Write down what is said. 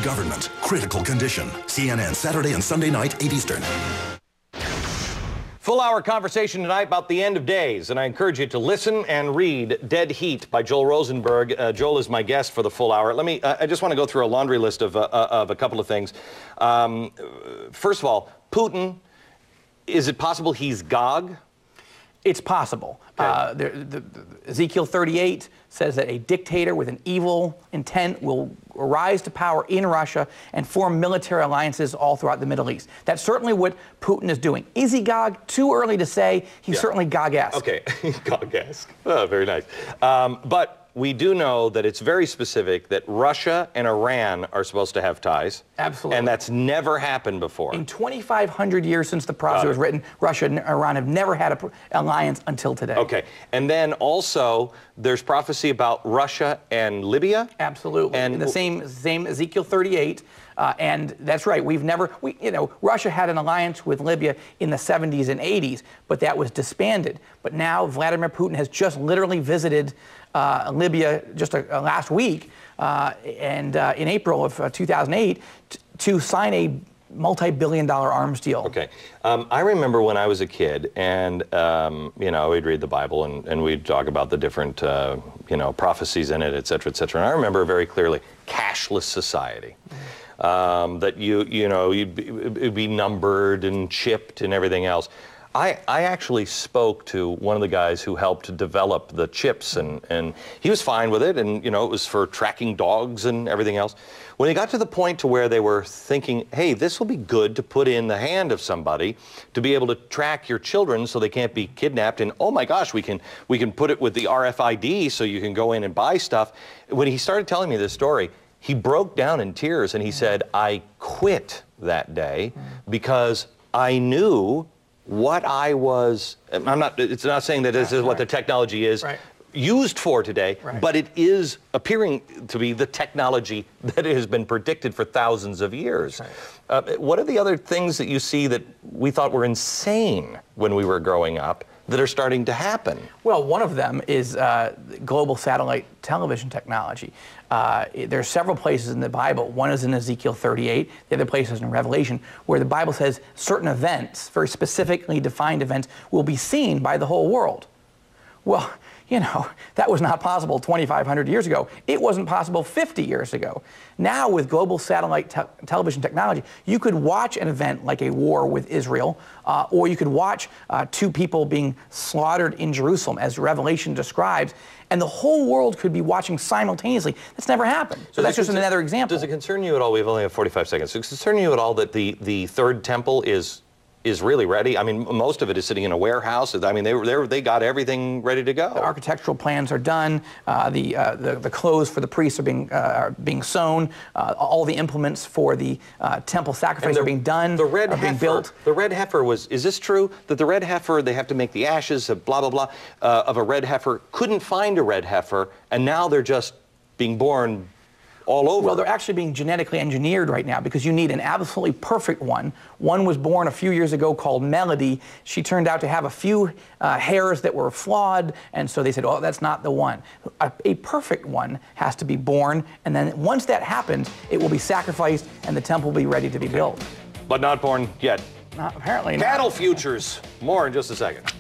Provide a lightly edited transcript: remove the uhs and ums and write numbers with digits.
government. Critical condition. CNN, Saturday and Sunday night, 8 Eastern. Full-hour conversation tonight about the end of days, and I encourage you to listen and read Dead Heat by Joel Rosenberg. Joel is my guest for the full hour. I just want to go through a laundry list of a couple of things. First of all, Putin, is it possible he's Gog? It's possible. Okay. Ezekiel 38 says that a dictator with an evil intent will rise to power in Russia and form military alliances all throughout the Middle East. That's certainly what Putin is doing. Is he Gog? Too early to say. He's certainly Gog-esque. Okay, Gog-esque. Oh, very nice. But we do know that it's very specific that Russia and Iran are supposed to have ties. Absolutely. And that's never happened before. In 2,500 years since the prophecy was written, Russia and Iran have never had an alliance until today. Okay. And then also, there's prophecy about Russia and Libya? Absolutely. And in the same Ezekiel 38. And that's right. Russia had an alliance with Libya in the 70s and 80s, but that was disbanded. But now Vladimir Putin has just literally visited Libya just last week, and in April of 2008, to sign a multi-billion-dollar arms deal. Okay. I remember when I was a kid, and we'd read the Bible, and we'd talk about the different prophecies in it, et cetera, et cetera. And I remember very clearly cashless society. That you'd be numbered and chipped and everything else. I actually spoke to one of the guys who helped develop the chips, and he was fine with it, and it was for tracking dogs and everything else. When it got to the point to where they were thinking, hey, this will be good to put in the hand of somebody to be able to track your children so they can't be kidnapped, and oh my gosh, we can put it with the RFID so you can go in and buy stuff. When he started telling me this story, he broke down in tears and he said, I quit that day because I knew what I was, it's not saying that this is what the technology is used for today, but it is appearing to be the technology that has been predicted for thousands of years. What are the other things that you see that we thought were insane when we were growing up that are starting to happen? Well, one of them is global satellite television technology. There are several places in the Bible. One is in Ezekiel 38. The other place is in Revelation, where the Bible says certain events, very specifically defined events, will be seen by the whole world. Well, that was not possible 2,500 years ago. It wasn't possible 50 years ago. Now, with global satellite television technology, you could watch an event like a war with Israel, or you could watch two people being slaughtered in Jerusalem, as Revelation describes, and the whole world could be watching simultaneously. That's never happened. So that's just another example. Does it concern you at all? We only have 45 seconds. Does it concern you at all that the third temple is really ready? I mean, most of it is sitting in a warehouse. I mean, they got everything ready to go. The architectural plans are done. The clothes for the priests are being sewn. All the implements for the temple sacrifice are being done. The red heifer, being built. The red heifer is this true? That the red heifer, they have to make the ashes of blah, blah, blah, of a red heifer, couldn't find a red heifer, and now they're just being born all over. Well, they're actually being genetically engineered right now because you need an absolutely perfect one. One was born a few years ago called Melody. She turned out to have a few hairs that were flawed, and so they said, oh, that's not the one. A perfect one has to be born, and then once that happens, it will be sacrificed and the temple will be ready to be built. But not born yet. Apparently not. Cattle futures. More in just a second.